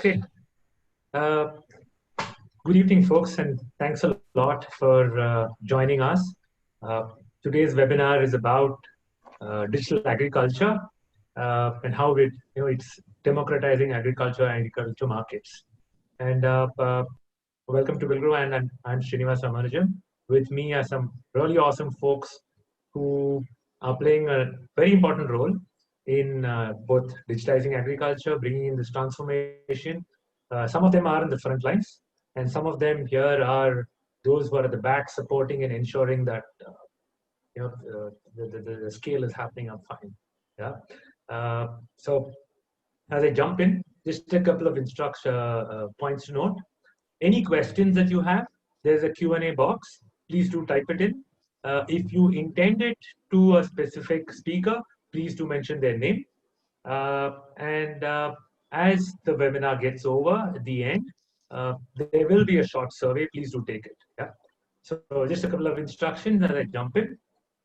Great. Uh, Good evening, folks, and thanks a lot for joining us. Today's webinar is about digital agriculture and how it's democratizing agriculture and agriculture markets. And welcome to Villgro, and I'm Srinivas Ramanujam. With me are some really awesome folks who are playing a very important role in both digitizing agriculture, bringing in this transformation. Some of them are in the front lines, and some of them here are those who are at the back supporting and ensuring that the scale is happening up fine. Yeah. So as I jump in, just a couple of points to note. Any questions that you have, there's a Q&A box. Please do type it in. If you intend it to a specific speaker, please do mention their name. As the webinar gets over at the end, there will be a short survey. Please do take it. Yeah. So just a couple of instructions as I jump in.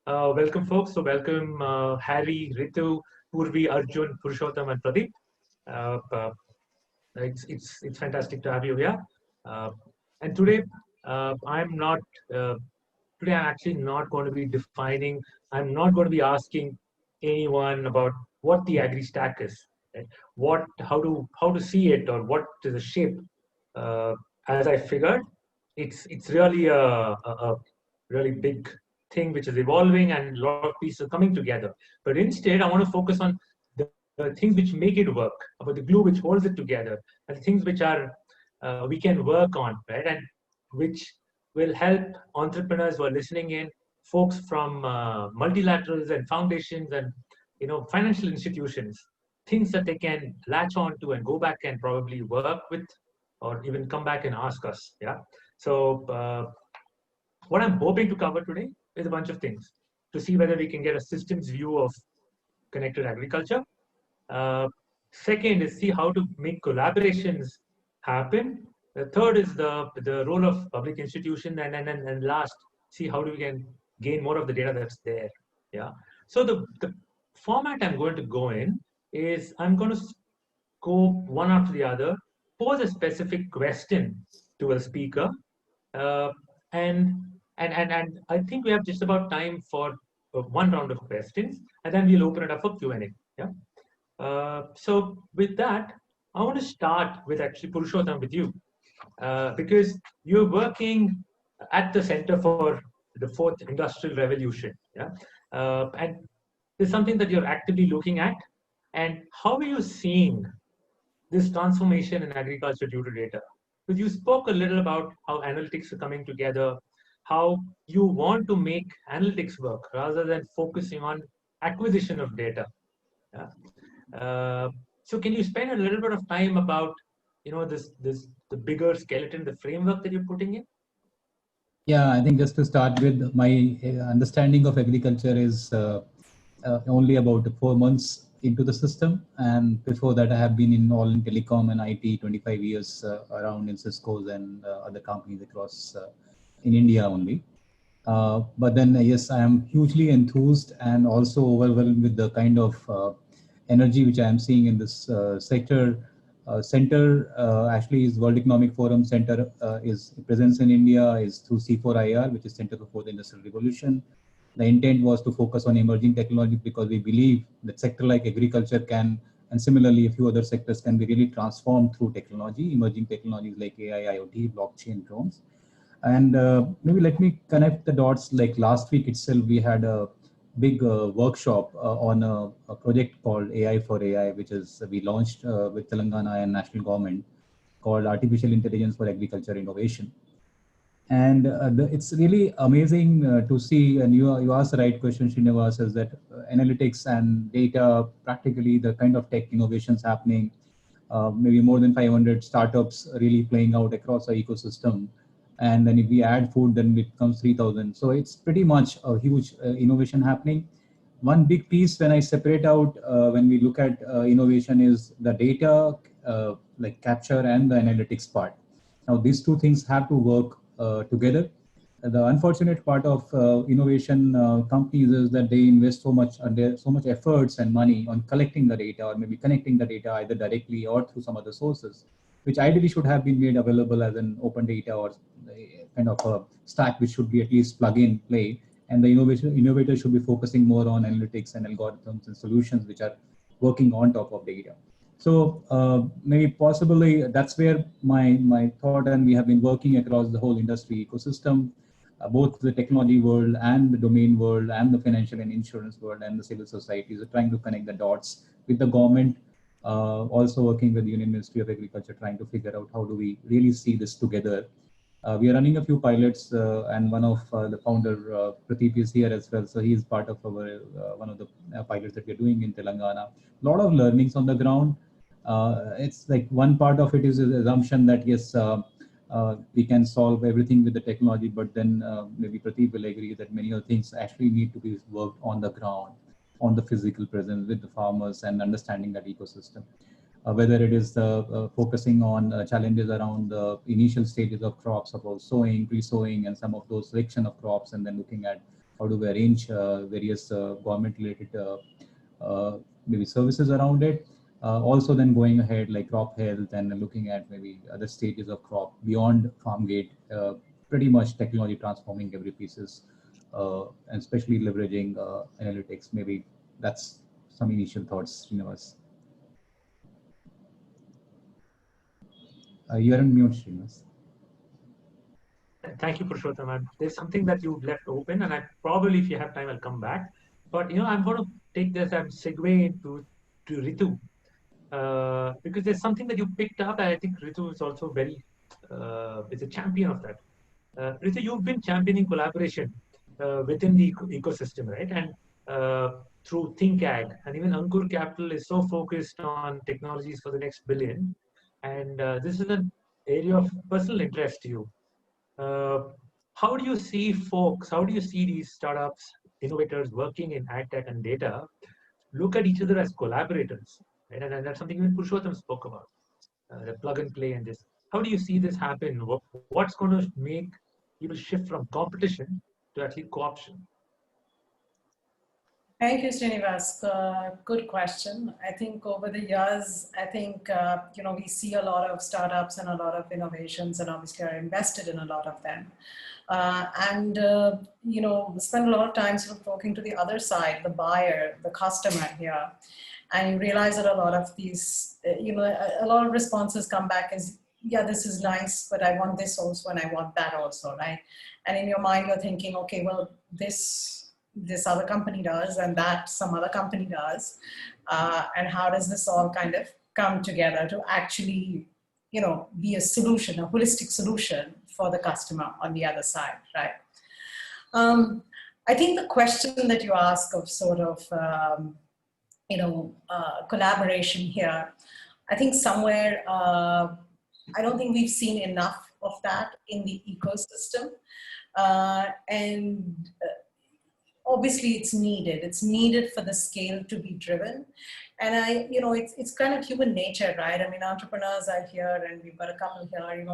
Welcome, folks. So welcome Harry, Ritu, Purvi, Arjun, Purushottam, and Pradeep. It's fantastic to have you here. And today I'm actually not going to be defining. I'm not going to be asking anyone about what the AgriStack is, right? How to see it, or what is the shape. As I figured, it's really a really big thing which is evolving, and a lot of pieces are coming together. But instead, I want to focus on the things which make it work, about the glue which holds it together, and the things which are we can work on, right? And which will help entrepreneurs who are listening in, folks from multilaterals and foundations and financial institutions, things that they can latch on to and go back and probably work with, or even come back and ask us. Yeah. So what I'm hoping to cover today is a bunch of things to see whether we can get a systems view of connected agriculture. Second is see how to make collaborations happen. The third is the role of public institution, and last, see how we can gain more of the data that's there. Yeah. So the format I'm going to go in is I'm going to go one after the other, pose a specific question to a speaker, and I think we have just about time for one round of questions, and then we'll open it up for Q&A. Yeah. So with that, I want to start with actually Purushottam with you, because you're working at the Center for the Fourth Industrial Revolution. Yeah. And there's something that you're actively looking at. And how are you seeing this transformation in agriculture due to data? Because you spoke a little about how analytics are coming together, how you want to make analytics work rather than focusing on acquisition of data. Yeah. So can you spend a little bit of time about the bigger skeleton, the framework that you're putting in? Yeah, I think just to start with, my understanding of agriculture is only about 4 months into the system, and before that I have been in telecom and IT 25 years around in Cisco's and other companies across in India only. But then yes, I am hugely enthused and also overwhelmed with the kind of energy which I am seeing in this sector. Center actually is World Economic Forum Center is presence in India is through C4IR, which is Center for Fourth Industrial Revolution. The intent was to focus on emerging technology because we believe that sector like agriculture can, and similarly a few other sectors can be really transformed through technology, emerging technologies like AI, IoT, blockchain, drones. And maybe let me connect the dots. Like last week itself, we had a big workshop on a project called AI for AI, which is we launched with Telangana and national government, called Artificial Intelligence for Agriculture Innovation. And it's really amazing to see, and you asked the right question, Srinivas, is that analytics and data, practically the kind of tech innovations happening, maybe more than 500 startups really playing out across our ecosystem. And then if we add food, then it becomes 3,000. So it's pretty much a huge innovation happening. One big piece when I separate out, when we look at innovation is the data, like capture and the analytics part. Now these two things have to work together. The unfortunate part of innovation companies is that they invest so much efforts and money on collecting the data, or maybe connecting the data either directly or through some other sources. which ideally should have been made available as an open data or kind of a stack which should be at least plug in play. And the innovator should be focusing more on analytics and algorithms and solutions which are working on top of data. So maybe possibly that's where my thought, and we have been working across the whole industry ecosystem, both the technology world and the domain world and the financial and insurance world and the civil societies are trying to connect the dots with the government, also working with the Union Ministry of Agriculture, trying to figure out how do we really see this together. We are running a few pilots, and one of the founder, Pradeep, is here as well. So he is part of our one of the pilots that we're doing in Telangana. A lot of learnings on the ground. It's like one part of it is the assumption that yes, we can solve everything with the technology, but then maybe Pradeep will agree that many of the things actually need to be worked on the ground, on the physical presence with the farmers and understanding that ecosystem. Whether it is focusing on challenges around the initial stages of crops, about sowing, pre-sowing, and some of those selection of crops, and then looking at how do we arrange various government-related maybe services around it. Also then going ahead like crop health and looking at maybe other stages of crop beyond farm gate, pretty much technology transforming every pieces, and especially leveraging analytics. Maybe that's some initial thoughts, Srinivas. You're on mute, Srinivas. Thank you, Purushottam. There's something that you left open, and I probably, if you have time, I'll come back. But I'm going to take this and segue into Ritu, because there's something that you picked up, and I think Ritu is also very is a champion of that. Ritu, you've been championing collaboration within the ecosystem, right? And through ThinkAg, and even Ankur Capital is so focused on technologies for the next billion. And this is an area of personal interest to you. How do you see folks, how do you see these startups, innovators working in AgTech and data look at each other as collaborators? Right? And that's something even Purushottam spoke about, the plug and play and this. How do you see this happen? What's going to make people shift from competition to actually co-option? Thank you, Srinivas. Good question. I think over the years, I think, we see a lot of startups and a lot of innovations, and obviously are invested in a lot of them. We spend a lot of time sort of talking to the other side, the buyer, the customer here. And you realize that a lot of these, a lot of responses come back as, yeah, this is nice, but I want this also and I want that also, right? And in your mind, you're thinking, okay, well, this other company does and that some other company does. And how does this all kind of come together to actually, be a solution, a holistic solution for the customer on the other side, right? I think the question that you ask of sort of, collaboration here, I think somewhere, I don't think we've seen enough of that in the ecosystem. Obviously it's needed. It's needed for the scale to be driven. And it's kind of human nature, right? I mean, entrepreneurs are here and we've got a couple here,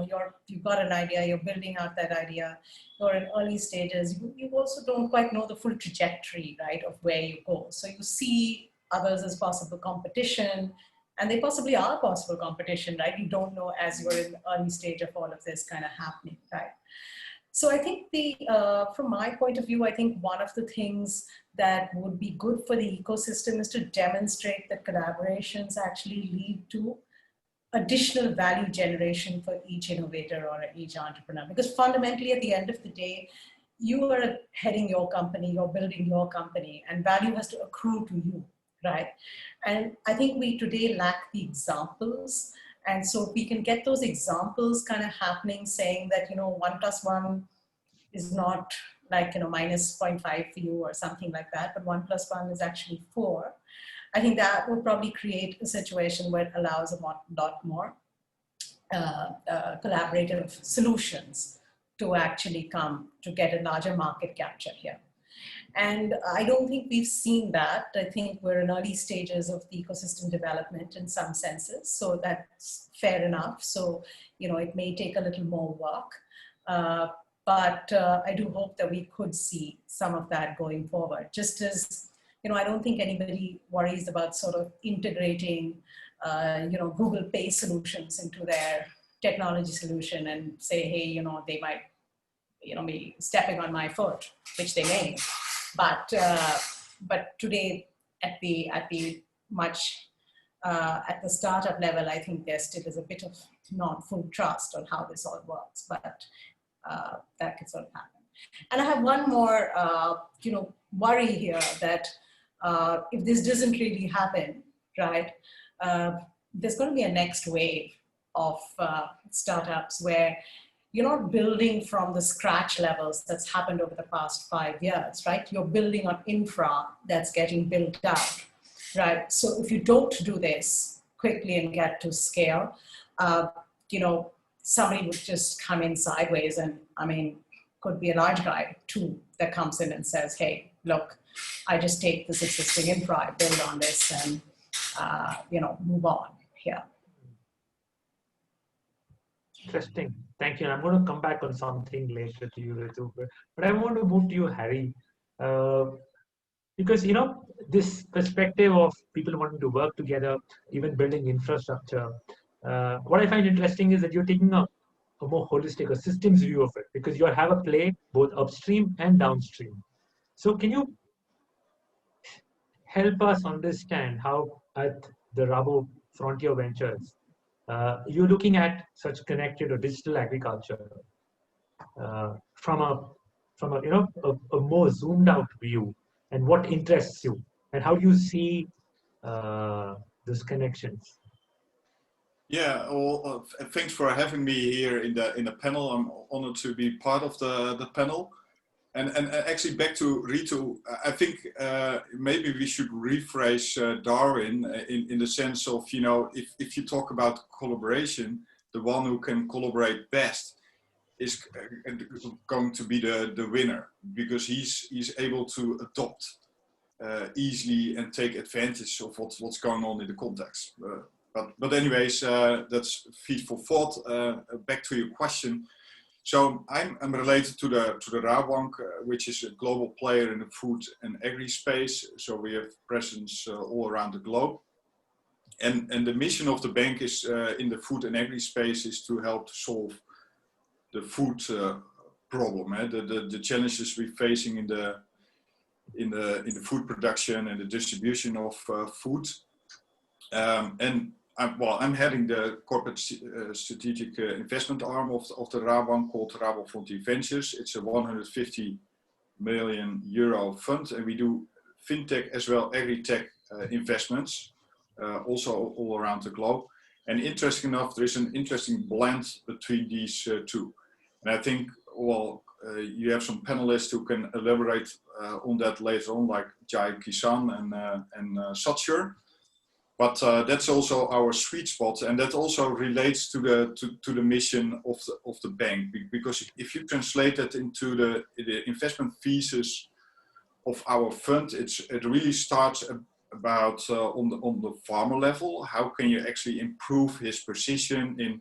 you've got an idea, you're building out that idea, you're in early stages. You also don't quite know the full trajectory, right, of where you go. So you see others as possible competition, and they possibly are possible competition, right? You don't know as you're in the early stage of all of this kind of happening, right? So I think from my point of view, I think one of the things that would be good for the ecosystem is to demonstrate that collaborations actually lead to additional value generation for each innovator or each entrepreneur. Because fundamentally, at the end of the day, you are heading your company, you're building your company, and value has to accrue to you, right? And I think we today lack the examples. And so if we can get those examples kind of happening, saying that, 1 + 1 is not like, minus 0.5 for you or something like that, but 1 + 1 is actually 4. I think that will probably create a situation where it allows a lot more collaborative solutions to actually come to get a larger market capture here. And I don't think we've seen that. I think we're in early stages of the ecosystem development in some senses. So that's fair enough. So, it may take a little more work. But I do hope that we could see some of that going forward. Just as, I don't think anybody worries about sort of integrating Google Pay solutions into their technology solution and say, hey, they might, be stepping on my foot, which they may. But today, at the startup level, I think there still is a bit of not full trust on how this all works, but that could sort of happen. And I have one more, worry here that if this doesn't really happen, right, there's going to be a next wave of startups where you're not building from the scratch levels that's happened over the past 5 years, right? You're building on infra that's getting built out, right? So if you don't do this quickly and get to scale, somebody would just come in sideways, and could be a large guy too that comes in and says, hey, look, I just take this existing infra, I build on this, and move on here. Interesting. Thank you. I'm going to come back on something later to you, Ritu. But I want to move to you, Harry, because this perspective of people wanting to work together, even building infrastructure. What I find interesting is that you're taking a more holistic, a systems view of it, because you have a play both upstream and downstream. So can you help us understand how at the Rabo Frontier Ventures, you're looking at such connected or digital agriculture from a more zoomed out view, and what interests you, and how do you see those connections? Yeah, well, thanks for having me here in the panel. I'm honored to be part of the panel. And actually, back to Ritu, I think maybe we should rephrase Darwin in the sense of, if you talk about collaboration, the one who can collaborate best is going to be the winner, because he's able to adopt easily and take advantage of what's going on in the context. But anyways, that's feed for thought. Back to your question. So I'm related to the Rabobank, which is a global player in the food and agri space. So we have presence all around the globe. And the mission of the bank is in the food and agri space is to help solve the food problem, the challenges we're facing in the food production and the distribution of food. I'm heading the corporate strategic investment arm of the Rabobank, called Rabo Frontier Ventures. It's a 150 million euro fund, and we do fintech as well AgriTech investments, also all around the globe. And interesting enough, there is an interesting blend between these two. And I think, you have some panelists who can elaborate on that later on, like Jai Kisan and Satsur. But that's also our sweet spot, and that also relates to the mission of the bank. Because if you translate that into the investment thesis of our fund, it really starts about on the farmer level. How can you actually improve his position in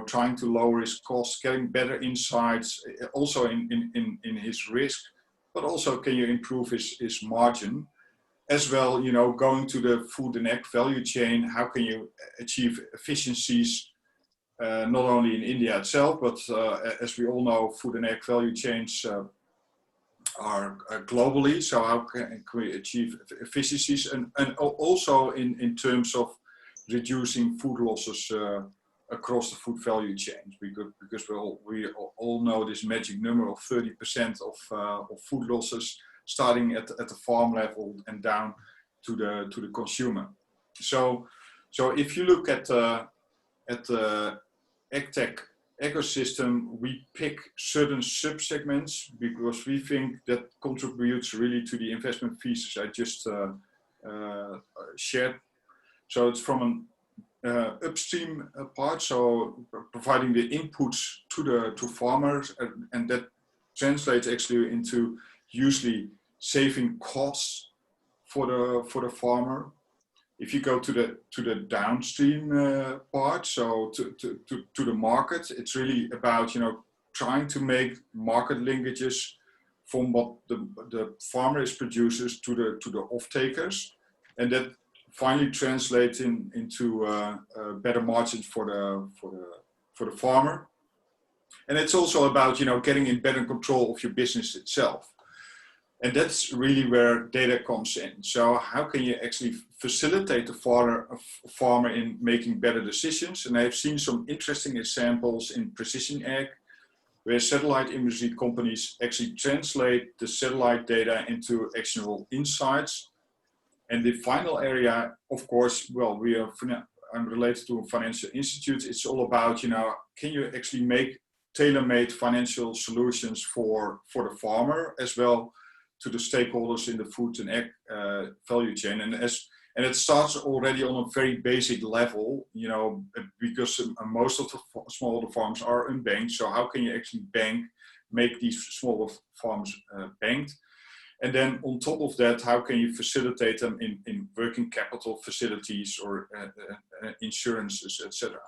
trying to lower his costs, getting better insights, also in his risk, but also can you improve his margin. As well, going to the food and ag value chain, how can you achieve efficiencies, not only in India itself, but as we all know, food and ag value chains are globally. So how can we achieve efficiencies, and also in terms of reducing food losses across the food value chain, because we all know this magic number of 30% of food losses, starting at the farm level and down to the consumer. So if you look at the AgTech ecosystem, we pick certain subsegments because we think that contributes really to the investment thesis I just shared. So it's from an upstream part, so providing the inputs to farmers, and that translates actually into usually saving costs for the farmer. If you go to the downstream part, so to the market, it's really about trying to make market linkages from what the farmer is producers to the off takers, and that finally translating into better margins for the farmer. And it's also about, you know, getting in better control of your business itself. And that's really where data comes in. So how can you actually facilitate the farmer in making better decisions? And I've seen some interesting examples in precision ag, where satellite imagery companies actually translate the satellite data into actionable insights. And the final area, of course, well, I'm related to a financial institute. It's all about, you know, can you actually make tailor-made financial solutions for the farmer as well to the stakeholders in the food and ag value chain. And it starts already on a very basic level, you know, because most of the smaller farms are unbanked. So how can you actually make these smaller farms banked? And then on top of that, how can you facilitate them in working capital facilities or insurances, etc.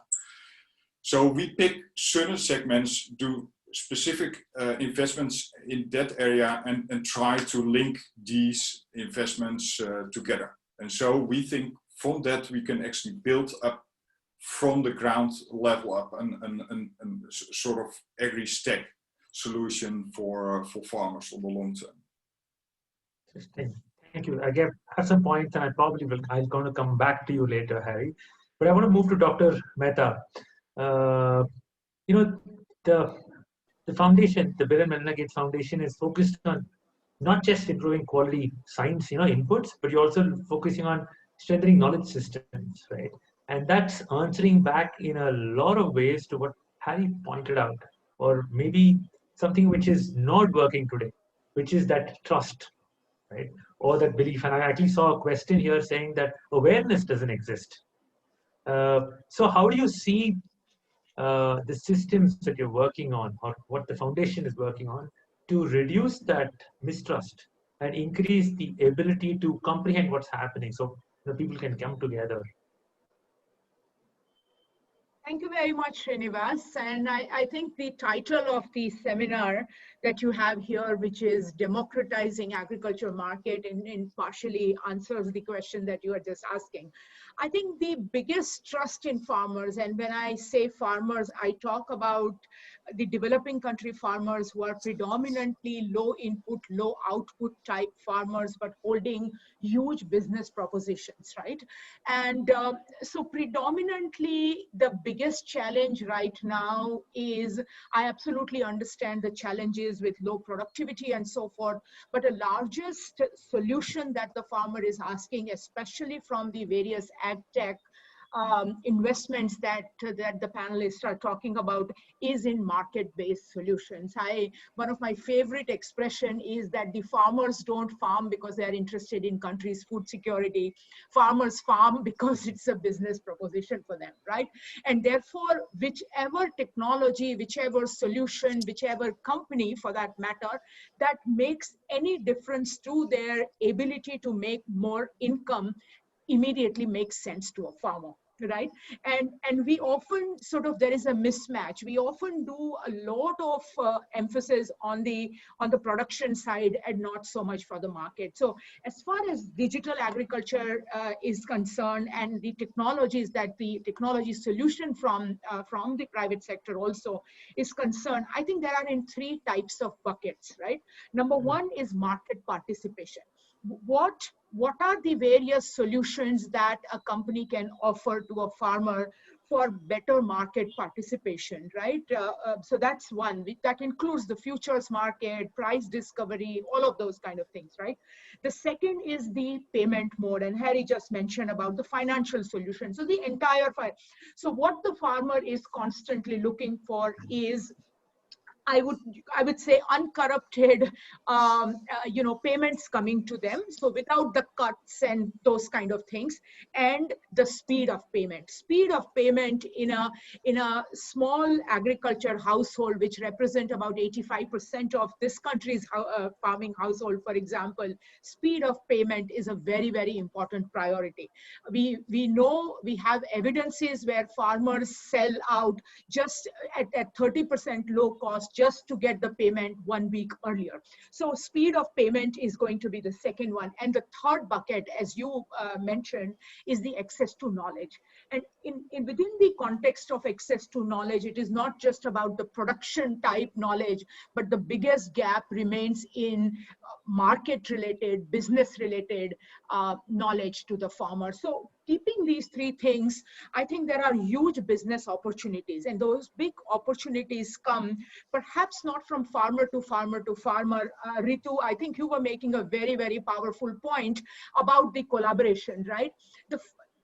So we pick certain segments, do specific investments in that area and try to link these investments together. And so we think from that we can actually build up from the ground level up and sort of AgriStack solution for farmers on the long term. Interesting. Thank you. I have some points, and I'm going to come back to you later, Harry. But I want to move to Dr. Mehta. You know, the foundation, the Bill and Melinda Gates Foundation, is focused on not just improving quality science, you know, inputs, but you're also focusing on strengthening knowledge systems, right? And that's answering back in a lot of ways to what Harry pointed out, or maybe something which is not working today, which is that trust, right? Or that belief. And I actually saw a question here saying that awareness doesn't exist. So how do you see the systems that you're working on, or what the foundation is working on, to reduce that mistrust and increase the ability to comprehend what's happening, so the people can come together? Thank you very much, Srinivas. And I think the title of the seminar that you have here, which is Democratizing Agriculture Market, and partially answers the question that you are just asking. I think the biggest trust in farmers, and when I say farmers, I talk about the developing country farmers who are predominantly low input, low output type farmers, but holding huge business propositions, right? And so predominantly the biggest challenge right now is, I absolutely understand the challenges with low productivity and so forth, but the largest solution that the farmer is asking, especially from the various AgTech investments that the panelists are talking about, is in market-based solutions. One of my favorite expression is that the farmers don't farm because they're interested in country's food security. Farmers farm because it's a business proposition for them, right? And therefore, whichever technology, whichever solution, whichever company for that matter, that makes any difference to their ability to make more income immediately makes sense to a farmer, right? And we often sort of, there is a mismatch. We often do a lot of emphasis on the production side and not so much for the market. So as far as digital agriculture is concerned, and the technologies that the technology solution from the private sector also is concerned, I think there are in three types of buckets, right? Number one is market participation. What are the various solutions that a company can offer to a farmer for better market participation, right? So that's one. That includes the futures market, price discovery, all of those kind of things, right? The second is the payment mode, and Harry just mentioned about the financial solution. So the entire so what the farmer is constantly looking for is, I would say, uncorrupted, payments coming to them. So without the cuts and those kind of things, and the speed of payment. Speed of payment in a small agriculture household, which represent about 85% of this country's farming household, for example, speed of payment is a very, very important priority. We know, we have evidences where farmers sell out just at 30% low cost, just to get the payment 1 week earlier. So speed of payment is going to be the second one. And the third bucket, as you mentioned, is the access to knowledge. And within the context of access to knowledge, it is not just about the production type knowledge, but the biggest gap remains in market related, business related knowledge to the farmer. So keeping these three things, I think there are huge business opportunities, and those big opportunities come perhaps not from farmer to farmer to farmer. Ritu, I think you were making a very, very powerful point about the collaboration, right?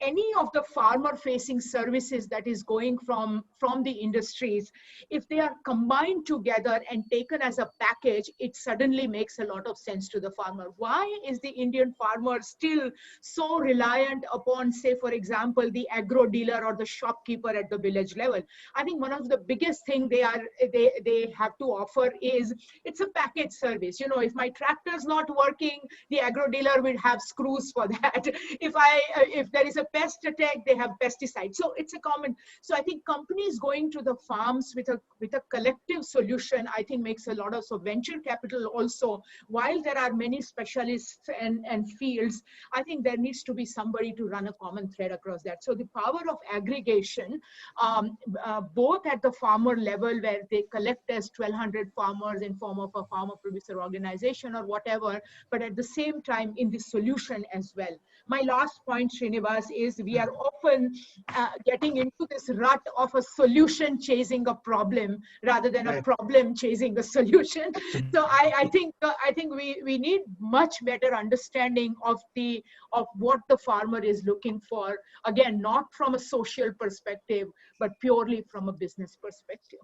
Any of the farmer facing services that is going from the industries, if they are combined together and taken as a package, it suddenly makes a lot of sense to the farmer. Why is the Indian farmer still so reliant upon, say, for example, the agro dealer or the shopkeeper at the village level? I think one of the biggest thing they have to offer is it's a package service. You know, if my tractor's not working, the agro dealer will have screws for that. If there is a pest attack, they have pesticides. So it's a common. So I think companies going to the farms with a collective solution, I think makes a lot of. So venture capital also, while there are many specialists and fields, I think there needs to be somebody to run a common thread across that. So the power of aggregation, both at the farmer level where they collect as 1,200 farmers in form of a farmer producer organization or whatever, but at the same time in the solution as well. My last point, Srinivas, is we are often getting into this rut of a solution chasing a problem rather than a problem chasing a solution. So I think we need much better understanding of what the farmer is looking for. Again, not from a social perspective, but purely from a business perspective.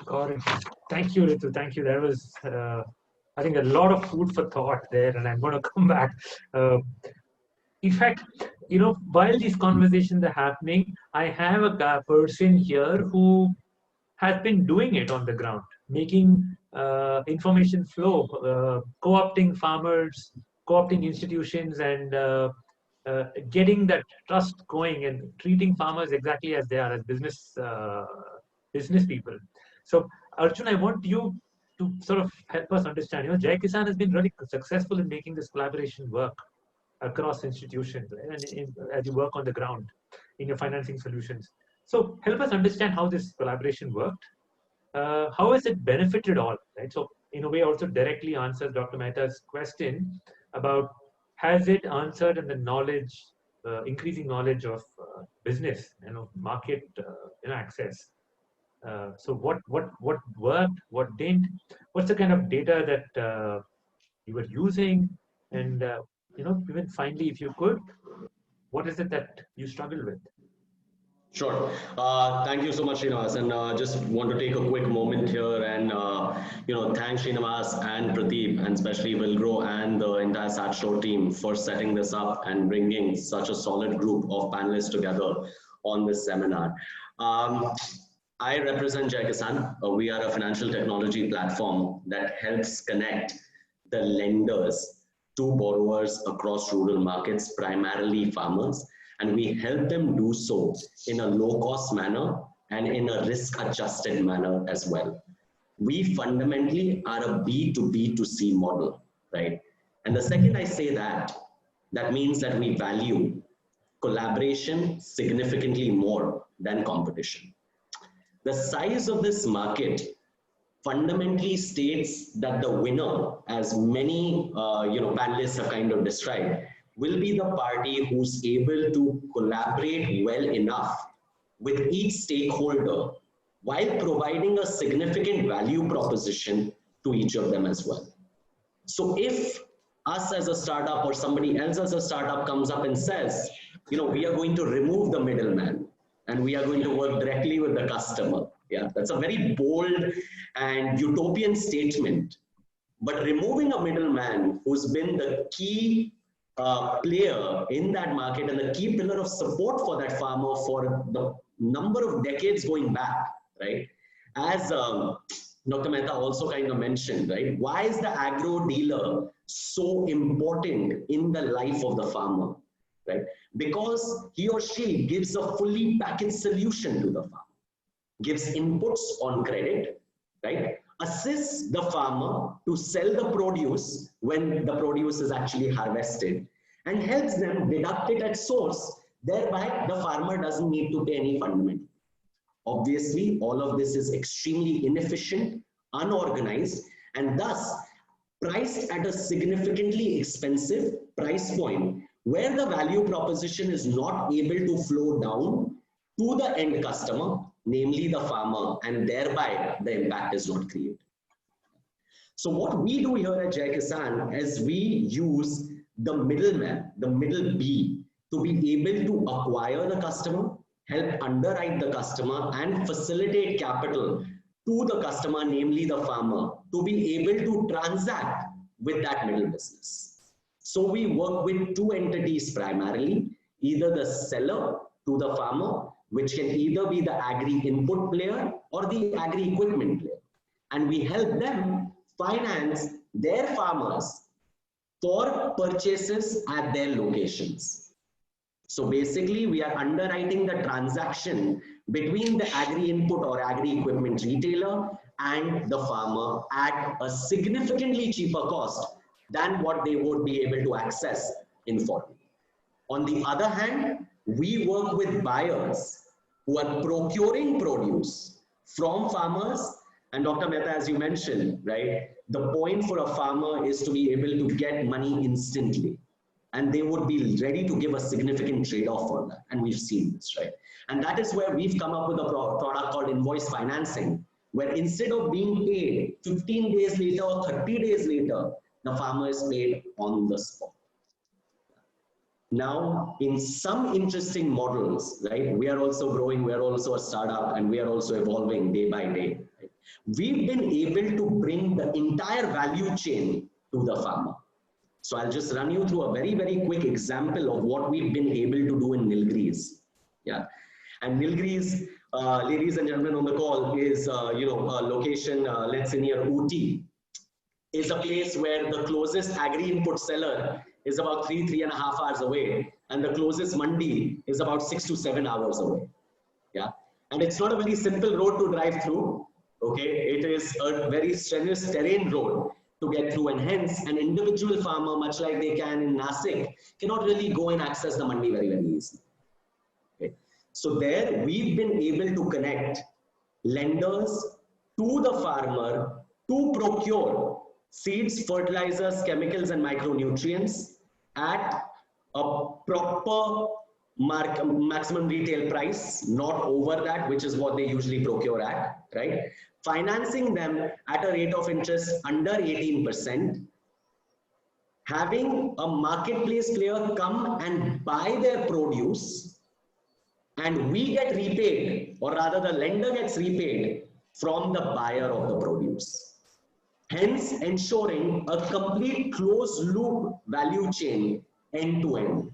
Got it. Thank you, Ritu. Thank you. There was, I think, a lot of food for thought there, and I'm going to come back. In fact, you know, while these conversations are happening, I have a person here who has been doing it on the ground, making information flow, co-opting farmers, co-opting institutions, and getting that trust going and treating farmers exactly as they are, as business people. So, Arjun, I want you to sort of help us understand. You know, Jai Kisan has been really successful in making this collaboration work across institutions, right? And as you work on the ground in your financing solutions. So help us understand how this collaboration worked. How has it benefited all, right? So in a way also directly answers Dr. Mehta's question about, has it answered in the knowledge, increasing knowledge of business, you know, market access. So what worked, what didn't, what's the kind of data that you were using, and you know, even finally, if you could, what is it that you struggle with? Sure. Thank you so much, Srinivas. And just want to take a quick moment here and, thank Srinivas and Pradeep, and especially Villgro and the entire SatShow team for setting this up and bringing such a solid group of panelists together on this seminar. I represent Jai Kisan. We are a financial technology platform that helps connect the lenders to borrowers across rural markets, primarily farmers, and we help them do so in a low-cost manner and in a risk-adjusted manner as well. We fundamentally are a B2B2C model, right? And the second I say that, that means that we value collaboration significantly more than competition. The size of this market fundamentally states that the winner, as many panelists have kind of described, will be the party who's able to collaborate well enough with each stakeholder while providing a significant value proposition to each of them as well. So if us as a startup or somebody else as a startup comes up and says, we are going to remove the middleman and we are going to work directly with the customer. Yeah, that's a very bold and utopian statement. But removing a middleman who's been the key player in that market and the key pillar of support for that farmer for the number of decades going back, right? As Dr. Mehta also kind of mentioned, right? Why is the agro dealer so important in the life of the farmer, right? Because he or she gives a fully packaged solution to the farmer. gives inputs on credit, right? Assists the farmer to sell the produce when the produce is actually harvested, and helps them deduct it at source. Thereby, the farmer doesn't need to pay any fundamental. Obviously, all of this is extremely inefficient, unorganized, and thus priced at a significantly expensive price point where the value proposition is not able to flow down to the end customer, namely the farmer, and thereby the impact is not created. So what we do here at Jai Kisan is we use the middleman, the middle B, to be able to acquire the customer, help underwrite the customer, and facilitate capital to the customer, namely the farmer, to be able to transact with that middle business. So we work with two entities primarily, either the seller to the farmer, which can either be the agri-input player or the agri-equipment player. And we help them finance their farmers for purchases at their locations. So basically, we are underwriting the transaction between the agri-input or agri-equipment retailer and the farmer at a significantly cheaper cost than what they would be able to access informally. On the other hand, we work with buyers who are procuring produce from farmers. And Dr. Mehta, as you mentioned, right, the point for a farmer is to be able to get money instantly. And they would be ready to give a significant trade-off for that. And we've seen this, right? And that is where we've come up with a product called invoice financing, where instead of being paid 15 days later or 30 days later, the farmer is paid on the spot. Now, in some interesting models, right, we are also growing, we are also a startup, and we are also evolving day by day. Right? We've been able to bring the entire value chain to the farmer. So I'll just run you through a very, very quick example of what we've been able to do in Nilgiris. Yeah, and Nilgiris, ladies and gentlemen on the call, is a location, let's say near Ooty, is a place where the closest agri-input seller is about 3.5 hours away, and the closest mandi is about 6 to 7 hours away. Yeah, and it's not a very simple road to drive through. Okay, it is a very strenuous terrain road to get through, and hence an individual farmer, much like they can in Nashik, cannot really go and access the mandi very, very easily. Okay. So there we've been able to connect lenders to the farmer to procure seeds, fertilizers, chemicals, and micronutrients at a proper maximum retail price, not over that, which is what they usually procure at, right? Financing them at a rate of interest under 18%, having a marketplace player come and buy their produce, and we get repaid, or rather the lender gets repaid from the buyer of the produce. Hence ensuring a complete closed loop value chain end to end.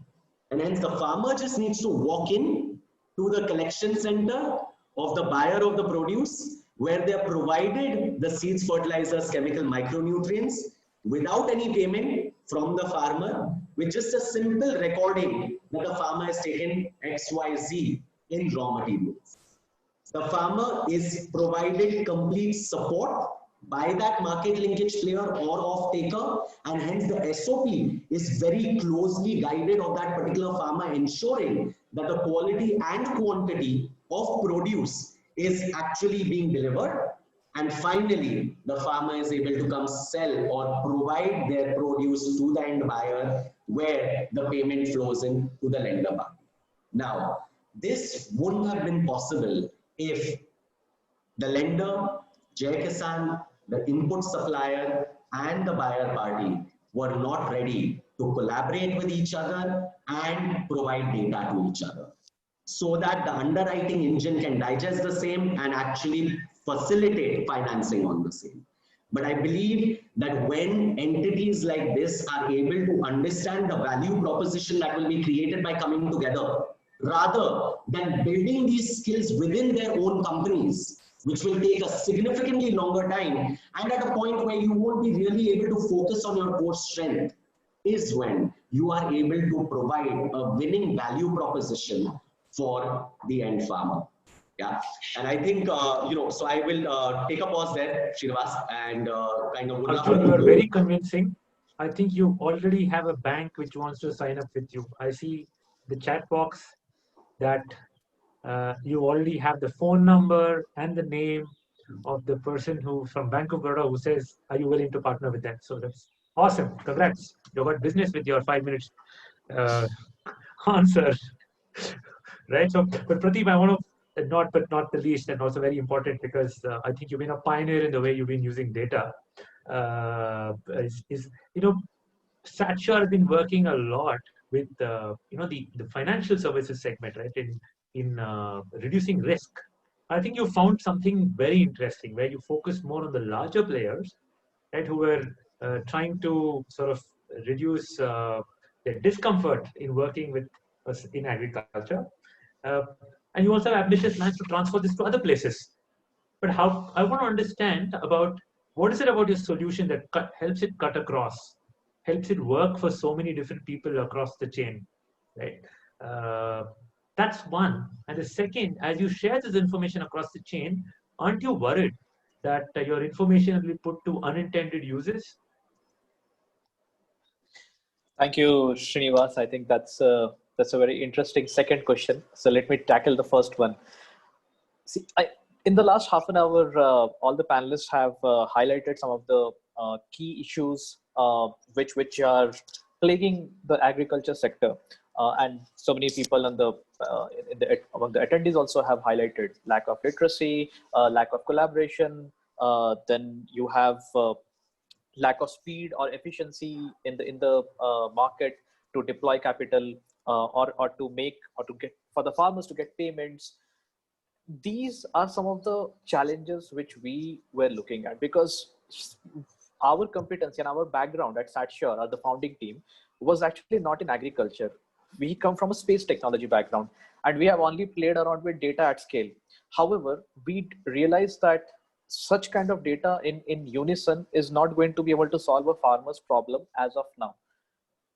And hence the farmer just needs to walk in to the collection center of the buyer of the produce, where they are provided the seeds, fertilizers, chemical, micronutrients without any payment from the farmer, with just a simple recording that the farmer has taken XYZ in raw materials. The farmer is provided complete support by that market linkage player or off-taker, and hence the SOP is very closely guided of that particular farmer, ensuring that the quality and quantity of produce is actually being delivered. And finally, the farmer is able to come sell or provide their produce to the end buyer, where the payment flows in to the lender party. Now, this wouldn't have been possible if the lender, Jai Kisan, the input supplier, and the buyer party were not ready to collaborate with each other and provide data to each other, so that the underwriting engine can digest the same and actually facilitate financing on the same. But I believe that when entities like this are able to understand the value proposition that will be created by coming together, rather than building these skills within their own companies, which will take a significantly longer time, and at a point where you won't be really able to focus on your core strength, is when you are able to provide a winning value proposition for the end farmer. Yeah, and I think so I will take a pause there, Srinivas, and kind of would love Arjun, to you are go. very convincing. I think you already have a bank which wants to sign up with you. I see the chat box that you already have the phone number and the name of the person who from Bank of Baroda who says, "Are you willing to partner with them?" So that's awesome. Congrats. You got business with your 5 minutes uh, answer, right? So, but Pradeep, I want to not the least, and also very important because I think you've been a pioneer in the way you've been using data. Is Satshar has been working a lot with the financial services segment, right? In reducing risk. I think you found something very interesting where you focus more on the larger players, right, who were trying to sort of reduce their discomfort in working with us in agriculture. Uh, and you also have ambitious plans to transfer this to other places. But how I want to understand about what is it about your solution that helps it cut across, helps it work for so many different people across the chain, right? Uh, that's one. And the second, as you share this information across the chain, aren't you worried that your information will be put to unintended uses? Thank you, Srinivas. I think that's a very interesting second question. So let me tackle the first one. See, in the last half an hour, all the panelists have highlighted some of the key issues which are plaguing the agriculture sector, and so many people on among the attendees also have highlighted lack of literacy, lack of collaboration. Then you have lack of speed or efficiency in the market to deploy capital, or to make or to get for the farmers to get payments. These are some of the challenges which we were looking at, because our competency and our background at Satshar, or the founding team, was actually not in agriculture. We come from a space technology background, and we have only played around with data at scale. However, we realized that such kind of data in unison is not going to be able to solve a farmer's problem as of now.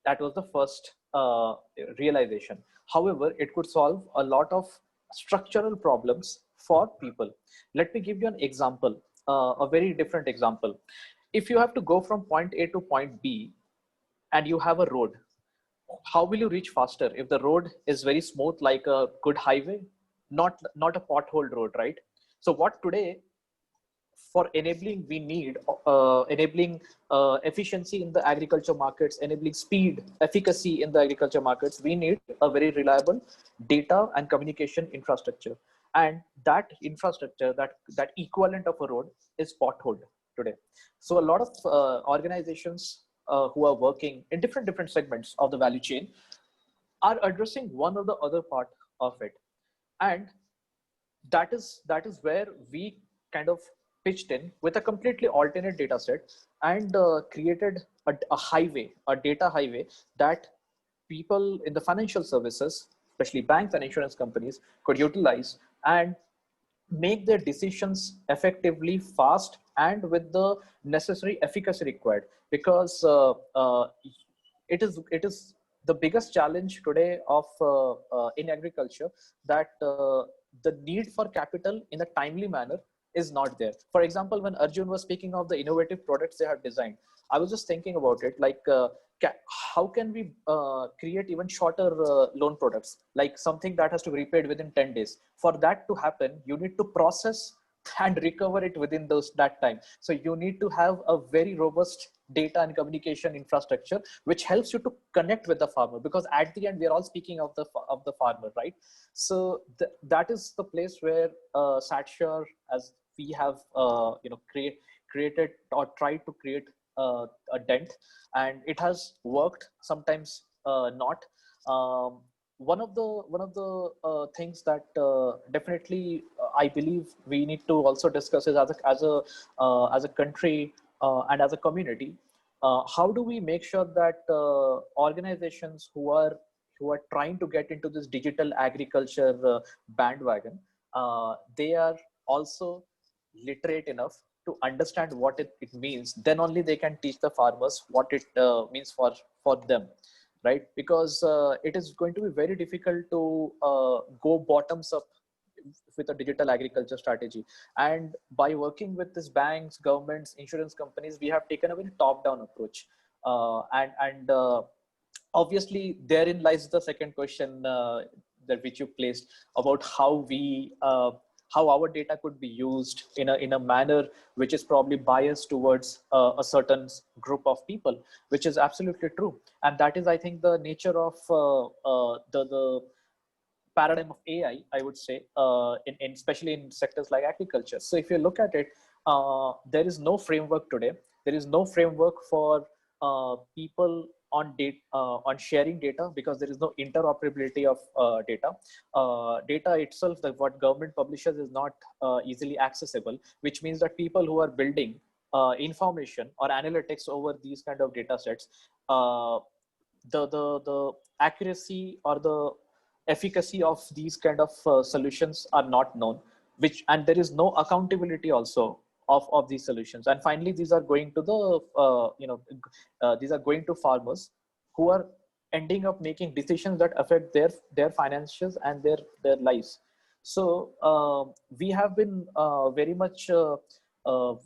That was the first realization. However, it could solve a lot of structural problems for people. Let me give you an example, a very different example. If you have to go from point A to point B and you have a road, how will you reach faster if the road is very smooth, like a good highway, not a potholed road, right? So what today, for enabling, we need enabling efficiency in the agriculture markets, enabling speed, efficacy in the agriculture markets, we need a very reliable data and communication infrastructure. And that infrastructure, that equivalent of a road, is potholed today. So a lot of organizations who are working in different segments of the value chain are addressing one or the other part of it. And that is where we kind of pitched in with a completely alternate data set, and created a highway, a data highway, that people in the financial services, especially banks and insurance companies, could utilize and make their decisions effectively, fast, and with the necessary efficacy required. Because it is the biggest challenge today of in agriculture, that the need for capital in a timely manner is not there. For example, when Arjun was speaking of the innovative products they have designed, I was just thinking about it, like how can we create even shorter loan products, like something that has to be repaid within 10 days. For that to happen, you need to process and recover it within that time. So you need to have a very robust data and communication infrastructure, which helps you to connect with the farmer, because at the end we are all speaking of the farmer, right? So that is the place where Satshar, as we have created or tried to create a dent, and it has worked, sometimes not. One of the things that definitely I believe we need to also discuss is, as a country and as a community, how do we make sure that organizations who are trying to get into this digital agriculture bandwagon, they are also literate enough to understand what it means. Then only they can teach the farmers what it means for them, right? Because it is going to be very difficult to go bottoms up with a digital agriculture strategy. And by working with these banks, governments, insurance companies, we have taken a very top-down approach. Obviously, therein lies the second question that which you placed about how we how our data could be used in a manner which is probably biased towards a certain group of people, which is absolutely true. And that is, I think, the nature of the paradigm of AI, I would say, especially in sectors like agriculture. So if you look at it, there is no framework today. There is no framework for people on sharing data, because there is no interoperability of data. Data itself, what government publishes, is not easily accessible, which means that people who are building information or analytics over these kind of data sets, the accuracy or the efficacy of these kind of solutions are not known, and there is no accountability also of these solutions. And finally, these are going to these are going to farmers who are ending up making decisions that affect their finances and their lives. So we have been very much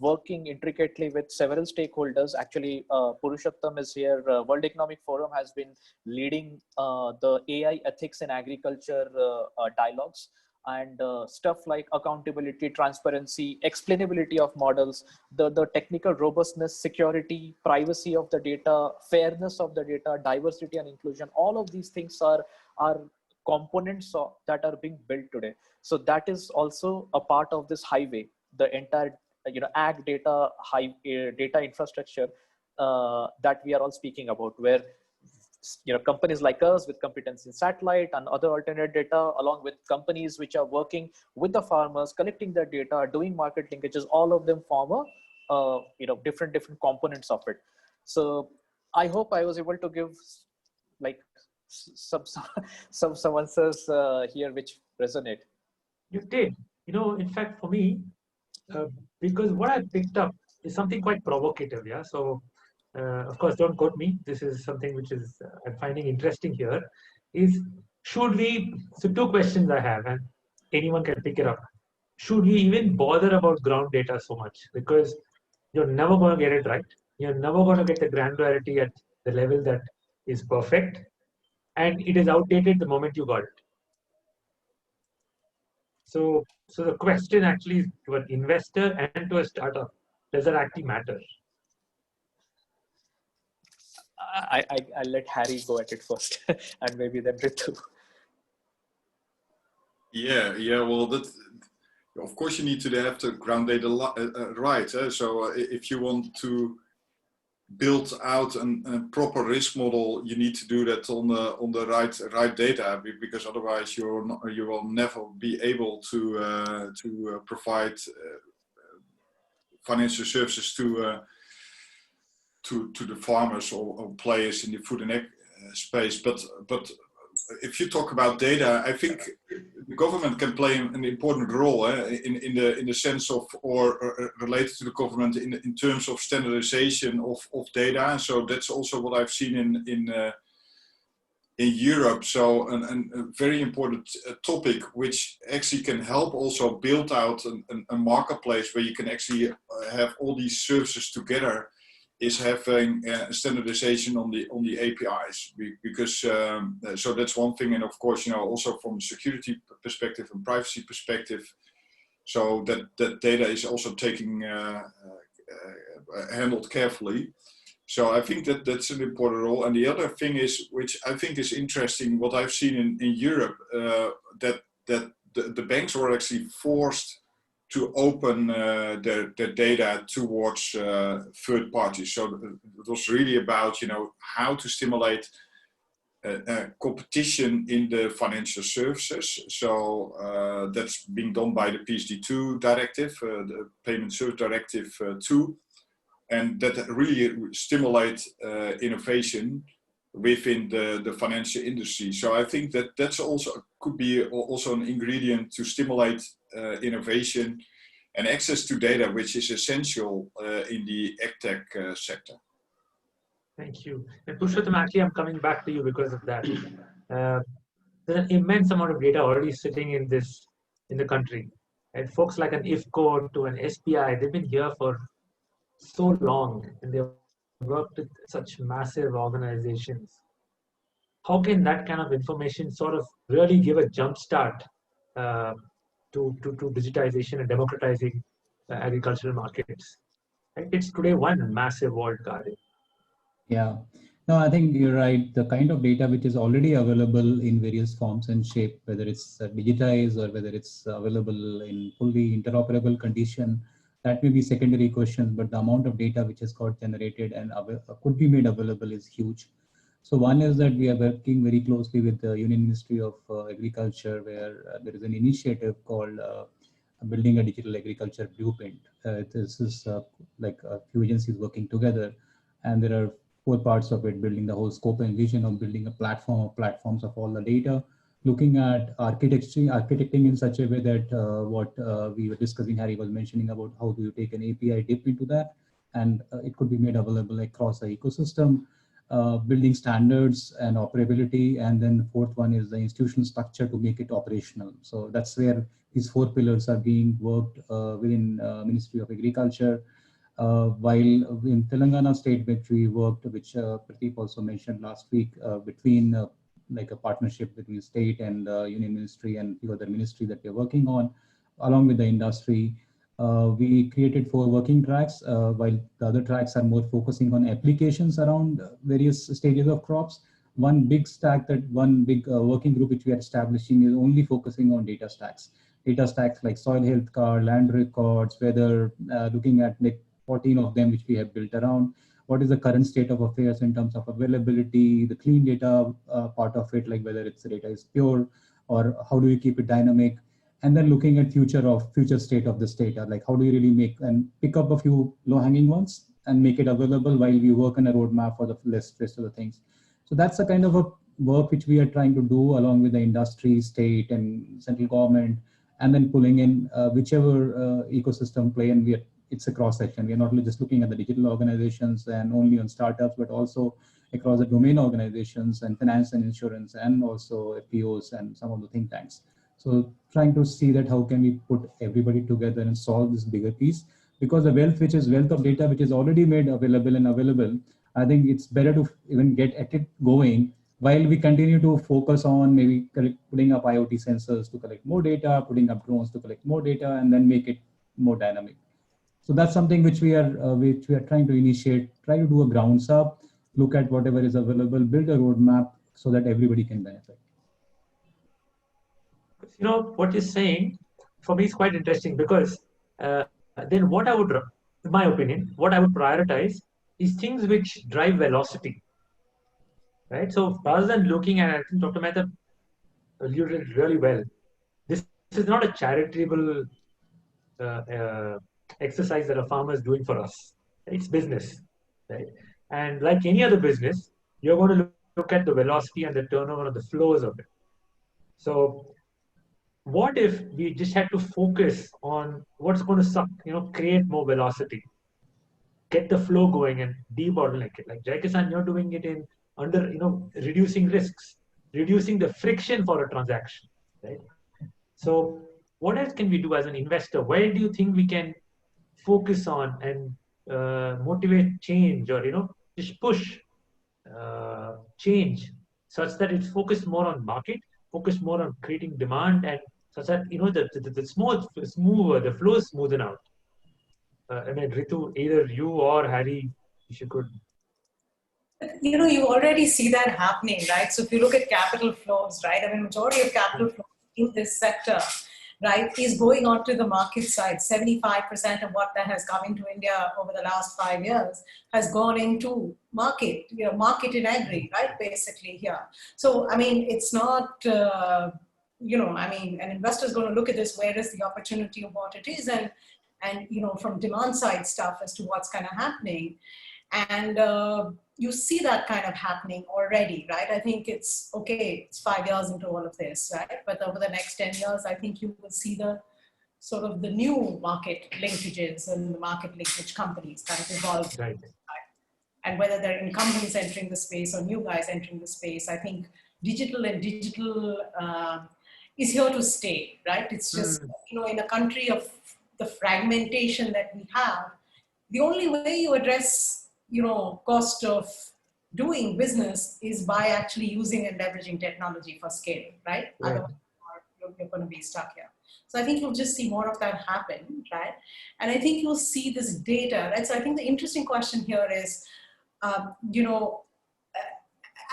working intricately with several stakeholders. Actually, Purushottam is here. World Economic Forum has been leading the AI ethics in agriculture dialogues, and stuff like accountability, transparency, explainability of models, the technical robustness, security, privacy of the data, fairness of the data, diversity and inclusion. All of these things are components that are being built today. So that is also a part of this highway, the entire ag data data infrastructure that we are all speaking about, where companies like us with competence in satellite and other alternate data, along with companies which are working with the farmers, collecting their data, doing market linkages, all of them form a different components of it. So I hope I was able to give like some answers here which resonate. You did. In fact, for me, because what I picked up is something quite provocative. Yeah. So, of course, don't quote me. This is something which is I'm finding interesting here. Is should we? So, two questions I have, and anyone can pick it up. Should we even bother about ground data so much? Because you're never going to get it right. You're never going to get the granularity at the level that is perfect, and it is outdated the moment you got it. So the question actually is to an investor and to a startup, does that actually matter? I'll let Harry go at it first, and maybe then Ritu. Yeah. Well, that of course you need to have the ground data right. So if you want to build out a proper risk model, you need to do that on the right data, because otherwise you will never be able to provide financial services to the farmers or players in the food and ag space. But if you talk about data, I think the government can play an important role in the sense of, or related to the government in terms of standardization of data. And so that's also what I've seen in Europe. So a very important topic which actually can help also build out a marketplace where you can actually have all these services together, is having standardization on the APIs, because so that's one thing. And of course, also from a security perspective and privacy perspective, so that data is also taking handled carefully. So I think that's an important role. And the other thing is, which I think is interesting, what I've seen in Europe, that the banks were actually forced to open their data towards third parties. So it was really about how to stimulate competition in the financial services. So that's being done by the PSD2 directive, the Payment Service Directive 2, and that really stimulate innovation within the financial industry. So I think that's also could be also an ingredient to stimulate innovation and access to data, which is essential in the AgTech sector. Thank you. And Purushottam, actually, I'm coming back to you because of that. There's an immense amount of data already sitting in this in the country. And folks like an IFCO to an SPI, they've been here for so long and they've worked with such massive organizations. How can that kind of information sort of really give a jump start to digitization and democratizing agricultural markets? It's today one massive walled garden. Yeah, no, I think you're right. The kind of data which is already available in various forms and shape, whether it's digitized or whether it's available in fully interoperable condition, that may be secondary question, but the amount of data which has got generated and could be made available is huge. So one is that we are working very closely with the Union Ministry of Agriculture, where there is an initiative called Building a Digital Agriculture Blueprint. This is like a few agencies working together, and there are 4 parts of it: building the whole scope and vision of building a platform of platforms of all the data, looking at architecting in such a way that what we were discussing, Harry was mentioning about how do you take an API dip into that, and it could be made available across the ecosystem. Building standards and operability, and then the 4th one is the institutional structure to make it operational. So that's where these 4 pillars are being worked within Ministry of Agriculture. While in Telangana state, which we worked, which Pradeep also mentioned last week, between like a partnership between state and Union Ministry and few other ministry that we're working on, along with the industry. We created 4 working tracks, while the other tracks are more focusing on applications around various stages of crops. One big working group which we are establishing is only focusing on data stacks. Data stacks like soil health card, land records, weather, looking at like 14 of them which we have built around. What is the current state of affairs in terms of availability, the clean data part of it, like whether the data is pure or how do you keep it dynamic. And then looking at future state of this data, like how do you really make and pick up a few low-hanging ones and make it available while we work on a roadmap for the rest of the things. So that's the kind of a work which we are trying to do along with the industry, state, and central government, and then pulling in whichever ecosystem play, and it's a cross section. We're not just looking at the digital organizations and only on startups, but also across the domain organizations and finance and insurance, and also FPOs and some of the think tanks. So trying to see that how can we put everybody together and solve this bigger piece, because the wealth of data which is already made available, I think it's better to even get at it going while we continue to focus on maybe putting up IoT sensors to collect more data, putting up drones to collect more data, and then make it more dynamic. So that's something which we are trying to initiate, try to do a grounds up, look at whatever is available, build a roadmap so that everybody can benefit. You know, what you're saying for me is quite interesting, because then what I would, in my opinion, what I would prioritize is things which drive velocity, right? So rather than looking at, I think Dr. Mehta alluded it really well, this is not a charitable exercise that a farmer is doing for us. It's business, right? And like any other business, you're going to look at the velocity and the turnover and the flows of it. So what if we just had to focus on what's going to create more velocity, get the flow going and debottleneck it? Like Jai-Kisan, you're doing it in reducing risks, reducing the friction for a transaction, right? So what else can we do as an investor? Where do you think we can focus on and motivate change, or just push change such that it's focused more on market, focused more on creating demand, and such that the flow is smoothen out? I mean, Ritu, either you or Harry, if you could. You already see that happening, right? So if you look at capital flows, right? I mean, majority of capital flows in this sector, right, is going on to the market side. 75% of what that has come into India over the last 5 years has gone into market, market in agri, right, basically here. So, I mean, it's not, I mean, an investor is going to look at this, where is the opportunity of what it is, and from demand side stuff as to what's kind of happening. And you see that kind of happening already, right? I think it's 5 years into all of this, right? But over the next 10 years, I think you will see the sort of the new market linkages and the market linkage companies kind of evolve. Right. And whether they're incumbents entering the space or new guys entering the space, I think digital is here to stay, right? It's just, in a country of the fragmentation that we have, the only way you address, cost of doing business is by actually using and leveraging technology for scale, right? Otherwise, you're going to be stuck here. So I think you'll just see more of that happen, right? And I think you'll see this data, right? So I think the interesting question here is, your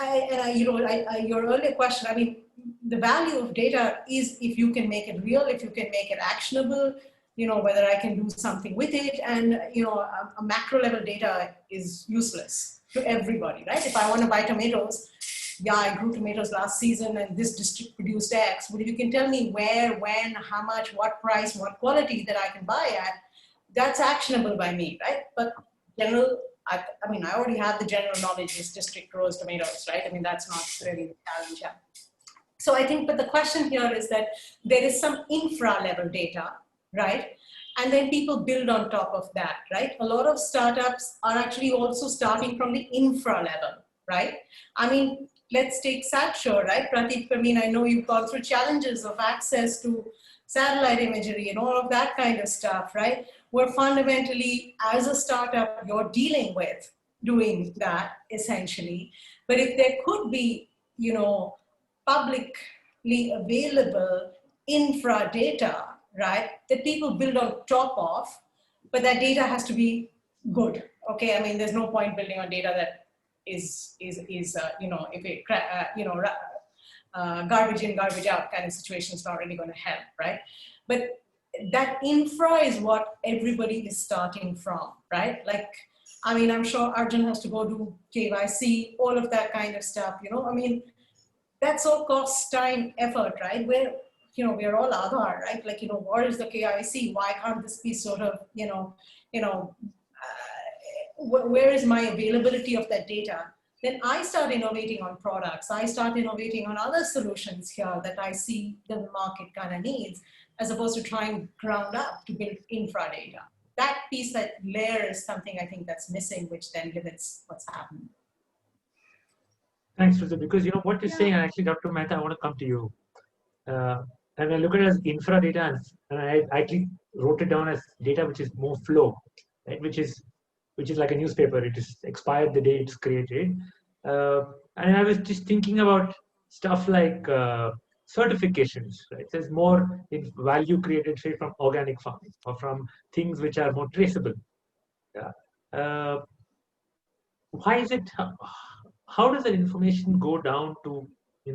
earlier question, I mean, the value of data is if you can make it real, if you can make it actionable, whether I can do something with it. And, a macro level data is useless to everybody, right? If I want to buy tomatoes, yeah, I grew tomatoes last season and this district produced X, but if you can tell me where, when, how much, what price, what quality that I can buy at, that's actionable by me, right? But general, I already have the general knowledge this district grows tomatoes, right? I mean, that's not really the challenge yet. So I think, but the question here is that there is some infra level data, right? And then people build on top of that, right? A lot of startups are actually also starting from the infra level, right? I mean, let's take SatSure, right? Prateek, I know you've gone through challenges of access to satellite imagery and all of that kind of stuff, right? Where fundamentally, as a startup, you're dealing with doing that essentially. But if there could be, publicly available infra data, right, that people build on top of, but that data has to be good. Okay, I mean, there's no point building on data that is if it garbage in, garbage out kind of situation is not really going to help, right? But that infra is what everybody is starting from, right? Like, I mean, I'm sure Arjun has to go do KYC, all of that kind of stuff, I mean, that's all cost, time, effort, right? Where, we're all Aadhaar, right? Like, what is the KYC? Why can't this be sort of, where is my availability of that data? Then I start innovating on products. I start innovating on other solutions here that I see the market kind of needs, as opposed to trying ground up to build infra data. That piece, that layer is something I think that's missing, which then limits what's happening. Thanks, Susan, because what you're saying, and actually, Dr. Mehta, I want to come to you. And I look at it as infra data, and I actually wrote it down as data which is more flow, right? Which is like a newspaper. It is expired the day it's created. And I was just thinking about stuff like certifications, right? There's more value created, say, from organic farming or from things which are more traceable. Yeah. Why is it? How does that information go down to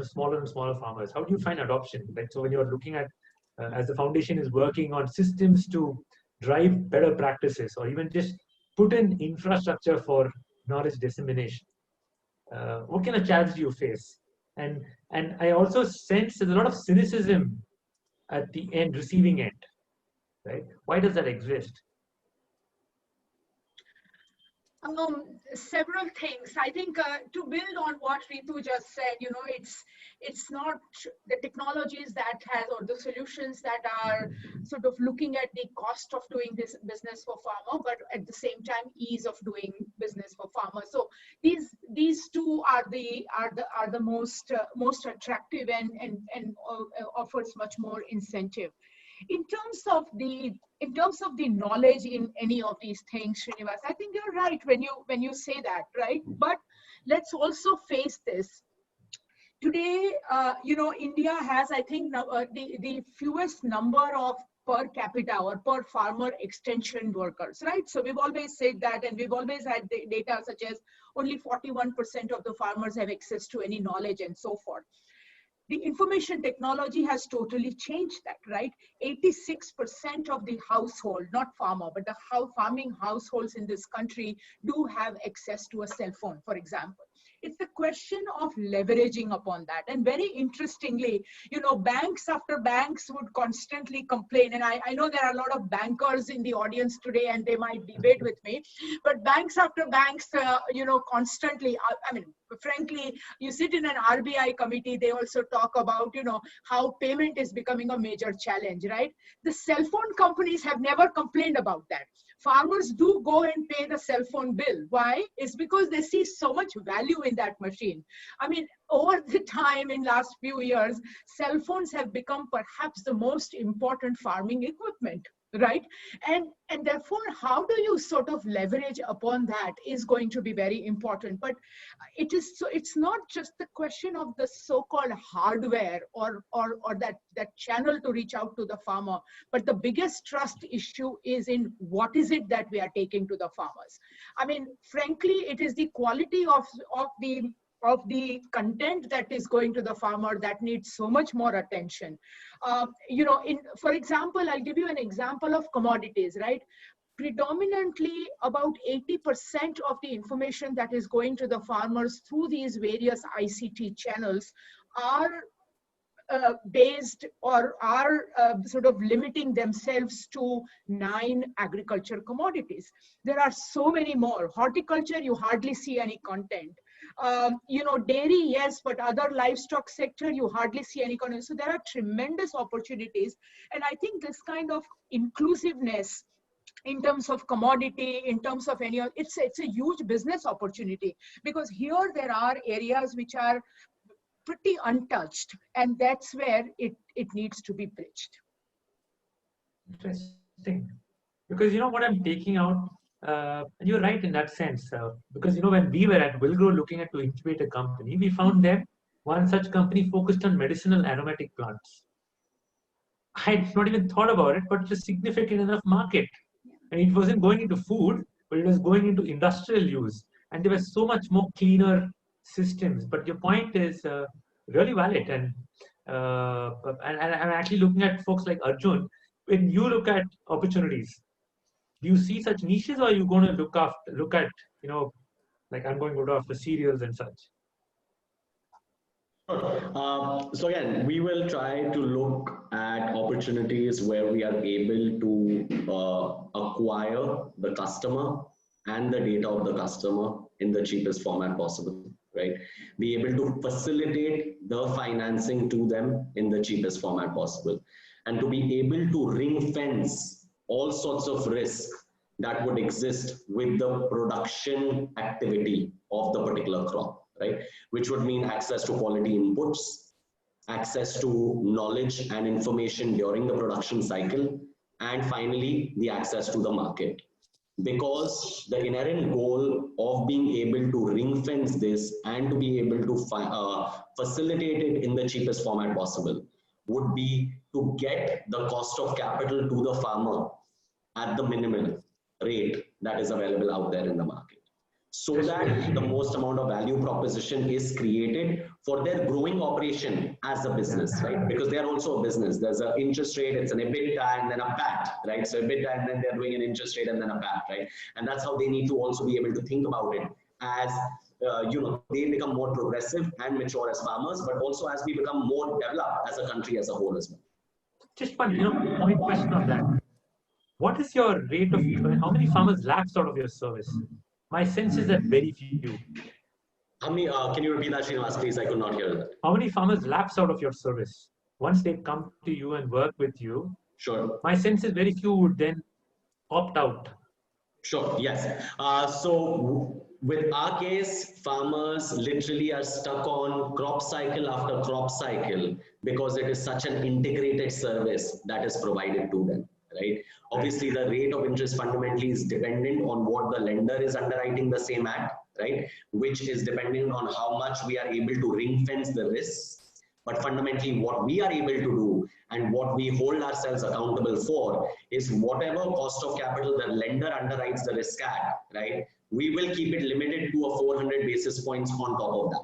smaller and smaller farmers? How do you find adoption? Like, so when you're looking at as the foundation is working on systems to drive better practices, or even just put in infrastructure for knowledge dissemination, what kind of challenge do you face? And I also sense there's a lot of cynicism at the end, receiving end, right? Why does that exist? Several things. I think to build on what Ritu just said, it's not the technologies that has, or the solutions that are sort of looking at the cost of doing this business for farmer, but at the same time ease of doing business for farmers. So these two are the most attractive and offers much more incentive. In terms of the knowledge in any of these things, Srinivas, I think you're right when you say that, right? But let's also face this. Today, India has, I think, the fewest number of per capita or per farmer extension workers, right? So we've always said that, and we've always had the data such as only 41% of the farmers have access to any knowledge and so forth. The information technology has totally changed that, right? 86% of the household, not farmer, but the farming households in this country do have access to a cell phone, for example. It's the question of leveraging upon that. And very interestingly, banks after banks would constantly complain. And I know there are a lot of bankers in the audience today, and they might debate with me. But banks after banks, constantly, frankly, you sit in an RBI committee, they also talk about, how payment is becoming a major challenge, right? The cell phone companies have never complained about that. Farmers do go and pay the cell phone bill. Why? It's because they see so much value in that machine. I mean, over the time in last few years, cell phones have become perhaps the most important farming equipment, right? And therefore, how do you sort of leverage upon that is going to be very important. But it's not just the question of the so-called hardware or that channel to reach out to the farmer, but the biggest trust issue is in what is it that we are taking to the farmers. I mean, frankly, it is the quality of the content that is going to the farmer that needs so much more attention. For example, I'll give you an example of commodities, right? Predominantly, about 80% of the information that is going to the farmers through these various ICT channels are based or are sort of limiting themselves to 9 agriculture commodities. There are so many more. Horticulture, you hardly see any content. Dairy, yes, but other livestock sector, you hardly see any content. So there are tremendous opportunities. And I think this kind of inclusiveness in terms of commodity, in terms of it's a huge business opportunity, because here there are areas which are pretty untouched, and that's where it needs to be bridged. Interesting. Because what I'm taking out, and you're right in that sense, because when we were at Villgro looking at to incubate a company, we found them one such company focused on medicinal aromatic plants. I had not even thought about it, but it's a significant enough market. And it wasn't going into food, but it was going into industrial use. And there were so much more cleaner systems. But your point is really valid. And I'm actually looking at folks like Arjun. When you look at opportunities, do you see such niches, or are you going to look at, like I'm going to go after cereals and such? So again, we will try to look at opportunities where we are able to acquire the customer and the data of the customer in the cheapest format possible, right? Be able to facilitate the financing to them in the cheapest format possible, and to be able to ring fence all sorts of risk that would exist with the production activity of the particular crop, right? Which would mean access to quality inputs, access to knowledge and information during the production cycle, and finally, the access to the market. Because the inherent goal of being able to ring fence this and to be able to facilitate it in the cheapest format possible would be to get the cost of capital to the farmer at the minimal rate that is available out there in the market, so that the most amount of value proposition is created for their growing operation as a business, right? Because they are also a business. There's an interest rate, it's an EBITDA and then a PAT, right? So EBITDA and then they're doing an interest rate and then a PAT, right? And that's how they need to also be able to think about it as they become more progressive and mature as farmers, but also as we become more developed as a country as a whole as well. Just one point question on that. What is your rate of, how many farmers lapse out of your service? My sense is that very few. How many, can you repeat that, Srinivas, please? I could not hear that. How many farmers lapse out of your service? Once they come to you and work with you, sure. My sense is very few would then opt out. Sure, yes. So with our case, farmers literally are stuck on crop cycle after crop cycle because it is such an integrated service that is provided to them, right? Obviously, the rate of interest fundamentally is dependent on what the lender is underwriting the same at, right? Which is dependent on how much we are able to ring fence the risks. But fundamentally, what we are able to do and what we hold ourselves accountable for is whatever cost of capital the lender underwrites the risk at, right? We will keep it limited to a 400 basis points on top of that.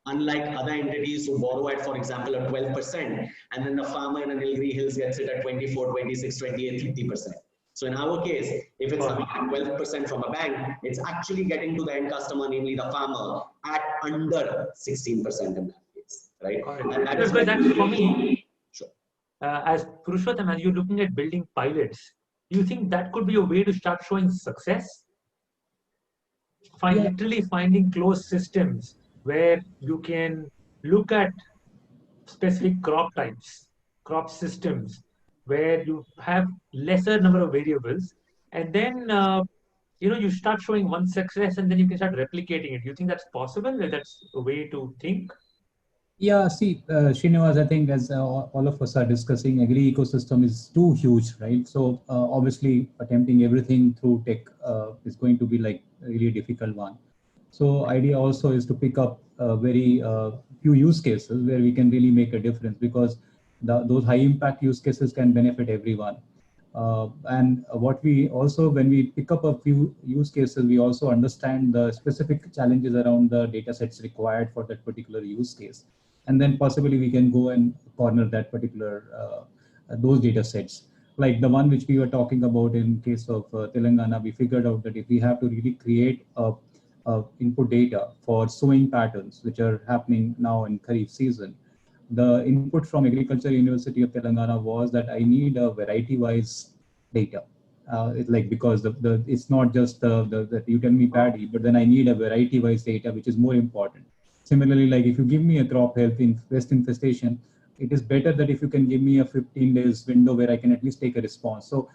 Unlike other entities who borrow at, for example, a 12%, and then the farmer in a Nilgiri Hills gets it at 24, 26, 28, 50%. So in our case, if it's coming at 12% from a bank, it's actually getting to the end customer, namely the farmer, at under 16% in that case, right? And that is that's for me. Sure. As Purushottam, as you're looking at building pilots, do you think that could be a way to start showing success? Literally finding closed systems where you can look at specific crop types, crop systems, where you have lesser number of variables, and then you start showing one success, and then you can start replicating it. Do you think that's possible? That's a way to think? Yeah, see, Srinivas, I think as all of us are discussing, agri ecosystem is too huge, right? So obviously, attempting everything through tech is going to be like a really difficult one. So idea also is to pick up very few use cases where we can really make a difference, because those high impact use cases can benefit everyone. And what we also, when we pick up a few use cases, we also understand the specific challenges around the data sets required for that particular use case. And then possibly we can go and corner that particular, those data sets. Like the one which we were talking about in case of Telangana, we figured out that if we have to really create input data for sowing patterns, which are happening now in Kharif season, the input from Agriculture University of Telangana was that I need a variety-wise data. It's like, because it's not just that you tell me paddy, but then I need a variety-wise data, which is more important. Similarly, like if you give me a crop health in pest infestation, it is better that if you can give me a 15 days window where I can at least take a response. So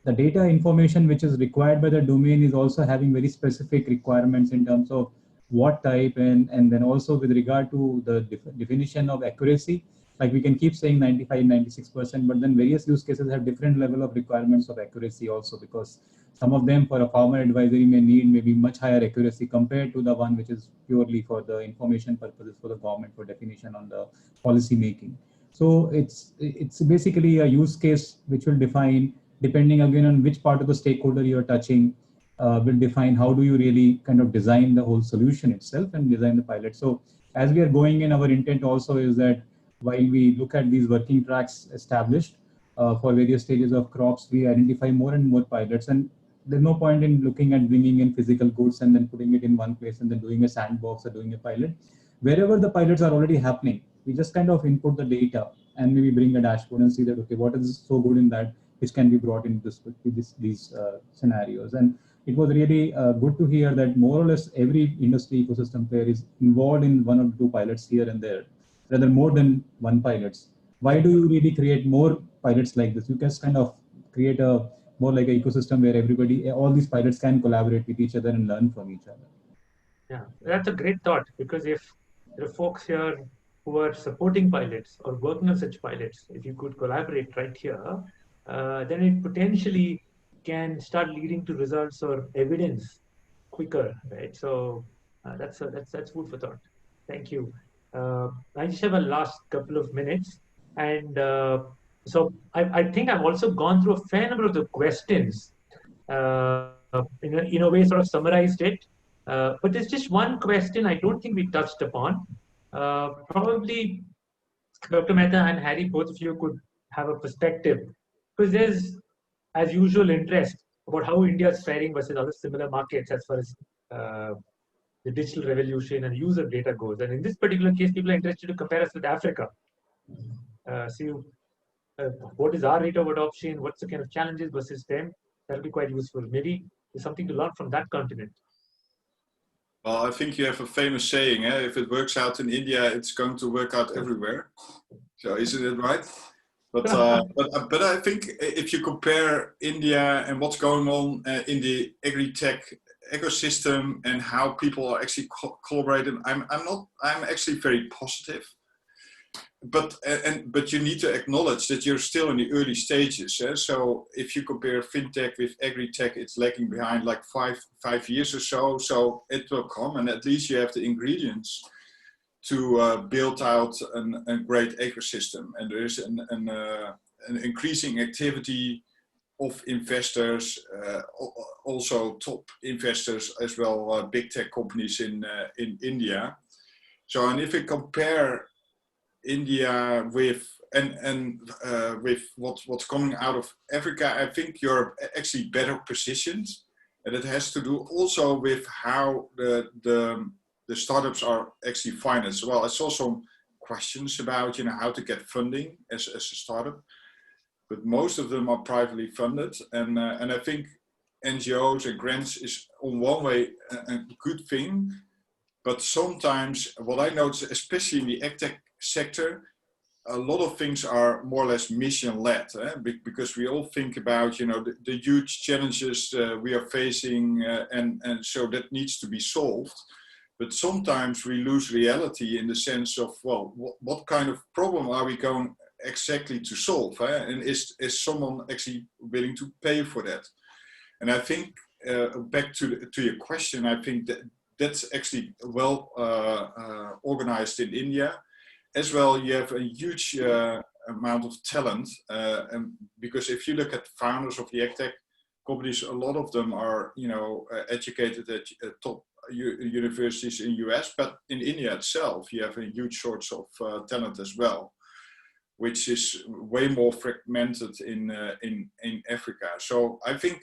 the data information which is required by the domain is also having very specific requirements in terms of what type, and then also with regard to the definition of accuracy. Like we can keep saying 95, 96%, but then various use cases have different level of requirements of accuracy also, because some of them for a farmer advisory may need maybe much higher accuracy compared to the one which is purely for the information purposes for the government for definition on the policy making. So it's basically a use case which will define, depending again on which part of the stakeholder you're touching, will define how do you really kind of design the whole solution itself and design the pilot. So as we are going in, our intent also is that while we look at these working tracks established for various stages of crops, we identify more and more pilots. And there's no point in looking at bringing in physical goods and then putting it in one place and then doing a sandbox or doing a pilot. Wherever the pilots are already happening, we just kind of input the data and maybe bring a dashboard and see that, okay, what is so good in that which can be brought into these scenarios. And it was really good to hear that more or less every industry ecosystem player is involved in one or two pilots here and there, rather more than one pilots. Why do you really create more pilots like this? You can kind of create a more like an ecosystem where everybody, all these pilots can collaborate with each other and learn from each other. Yeah, that's a great thought, because if there are folks here who are supporting pilots or working on such pilots, if you could collaborate right here, then it potentially can start leading to results or evidence quicker, right? So that's food for thought. Thank you. I just have a last couple of minutes, and so I think I've also gone through a fair number of the questions. In a way, sort of summarized it. But there's just one question I don't think we touched upon. Probably Dr. Mehta and Harry, both of you could have a perspective, because there's, as usual, interest about how India is faring versus other similar markets as far as the digital revolution and use of data goes. And in this particular case, people are interested to compare us with Africa. What is our rate of adoption? What's the kind of challenges versus them? That'll be quite useful. Maybe there's something to learn from that continent. Well, I think you have a famous saying, eh? If it works out in India, it's going to work out everywhere. So isn't it right? But I think if you compare India and what's going on in the AgriTech ecosystem and how people are actually collaborating, I'm actually very positive. But you need to acknowledge that you're still in the early stages. Eh? So if you compare fintech with agri-tech, it's lagging behind like five years or so. So it will come, and at least you have the ingredients to build out a great ecosystem. And there is an increasing activity of investors, also top investors as well, big tech companies in India. So, and if we compare India with with what's coming out of Africa, I think you're actually better positioned, and it has to do also with how the startups are actually financed. Well, I saw some questions about how to get funding as a startup, but most of them are privately funded, and I think NGOs and grants is on one way a good thing. But sometimes what I notice, especially in the AgTech sector, a lot of things are more or less mission-led, because we all think about, you know, the huge challenges we are facing, and so that needs to be solved. But sometimes we lose reality in the sense of, well, what kind of problem are we going exactly to solve? And is someone actually willing to pay for that? And I think, back to your question, I think that's actually well organized in India. As well, you have a huge amount of talent, and because if you look at founders of the AgTech companies, a lot of them are, you know, educated at top universities in US, but in India itself, you have a huge source of talent as well, which is way more fragmented in Africa. So I think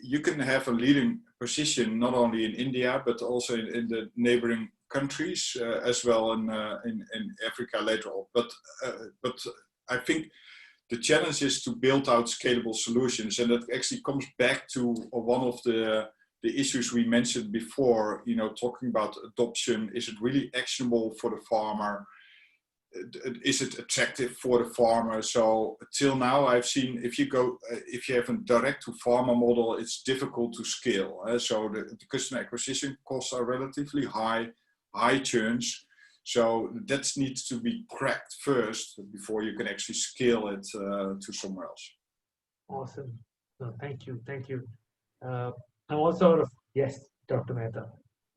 you can have a leading position not only in India but also in the neighboring countries, as well in Africa later on. But I think the challenge is to build out scalable solutions, and that actually comes back to one of the issues we mentioned before. You know, talking about adoption. Is it really actionable for the farmer? Is it attractive for the farmer? So till now, I've seen if you have a direct to farmer model, it's difficult to scale. So the customer acquisition costs are relatively high churns. So that needs to be cracked first before you can actually scale it to somewhere else. Awesome. No, thank you. I'm also yes, Dr. Mehta,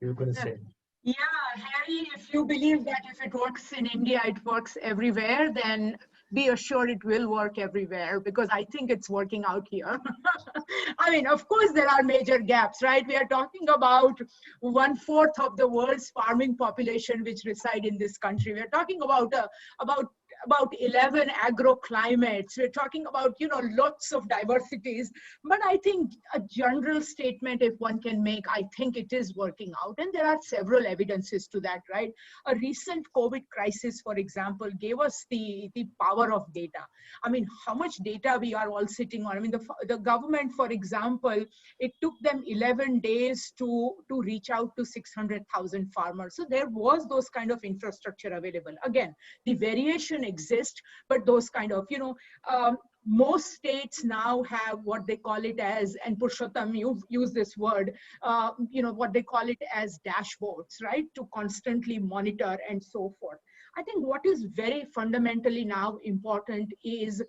you were going to say. Yeah, Harry, if you believe that if it works in India, it works everywhere, then be assured it will work everywhere, because I think it's working out here. I mean, of course, there are major gaps, right? We are talking about 1/4 of the world's farming population which reside in this country. We're talking about 11 agroclimates. We're talking about, you know, lots of diversities. But I think a general statement, if one can make, I think it is working out. And there are several evidences to that, right? A recent COVID crisis, for example, gave us the power of data. I mean, how much data we are all sitting on. I mean, the government, for example, it took them 11 days to reach out to 600,000 farmers. So there was those kind of infrastructure available. Again, the variation exists, but those kind of, you know, most states now have what they call it as, and Purushottam, you've used this word, you know, what they call it as dashboards, right? To constantly monitor and so forth. I think what is very fundamentally now important is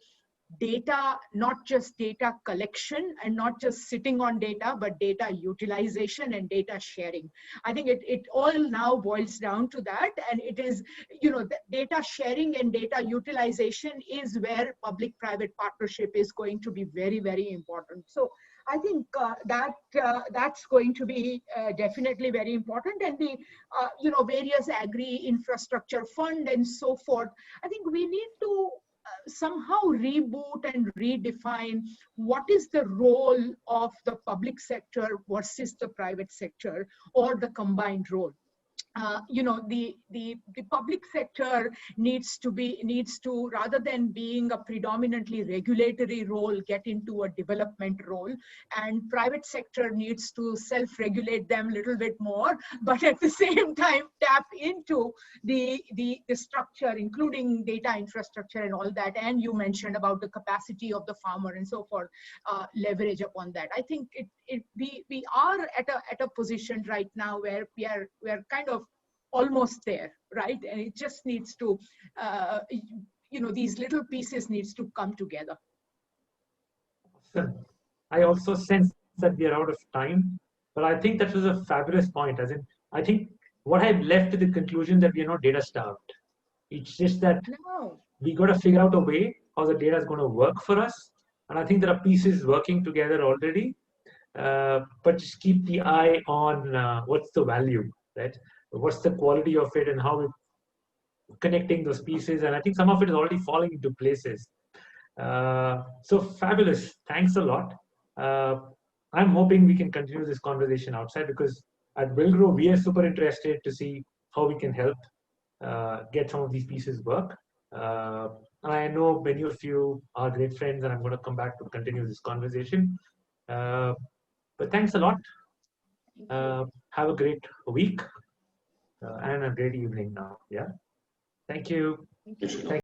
data, not just data collection and not just sitting on data, but data utilization and data sharing. I think it all now boils down to that. And it is, you know, the data sharing and data utilization is where public-private partnership is going to be very, very important. So I think that's going to be definitely very important. And the, you know, various agri infrastructure fund and so forth. I think we need to somehow reboot and redefine what is the role of the public sector versus the private sector, or the combined role. You know, the public sector needs to, rather than being a predominantly regulatory role, get into a development role, and private sector needs to self-regulate them a little bit more, but at the same time tap into the structure, including data infrastructure and all that. And you mentioned about the capacity of the farmer and so forth, leverage upon that. I think we are at a position right now where we are kind of almost there, right? And it just needs to, you know, these little pieces needs to come together. I also sense that we are out of time, but I think that was a fabulous point. As in, I think what I've left to the conclusion that we are not data starved. It's just that we got to figure out a way how the data is going to work for us. And I think there are pieces working together already, but just keep the eye on what's the value, right? What's the quality of it and how we're connecting those pieces. And I think some of it is already falling into places. So fabulous. Thanks a lot. I'm hoping we can continue this conversation outside, because at Villgro, we are super interested to see how we can help get some of these pieces work. I know many of you are great friends, and I'm going to come back to continue this conversation. But thanks a lot. Have a great week and a great evening now. Yeah. Thank you. Thank you.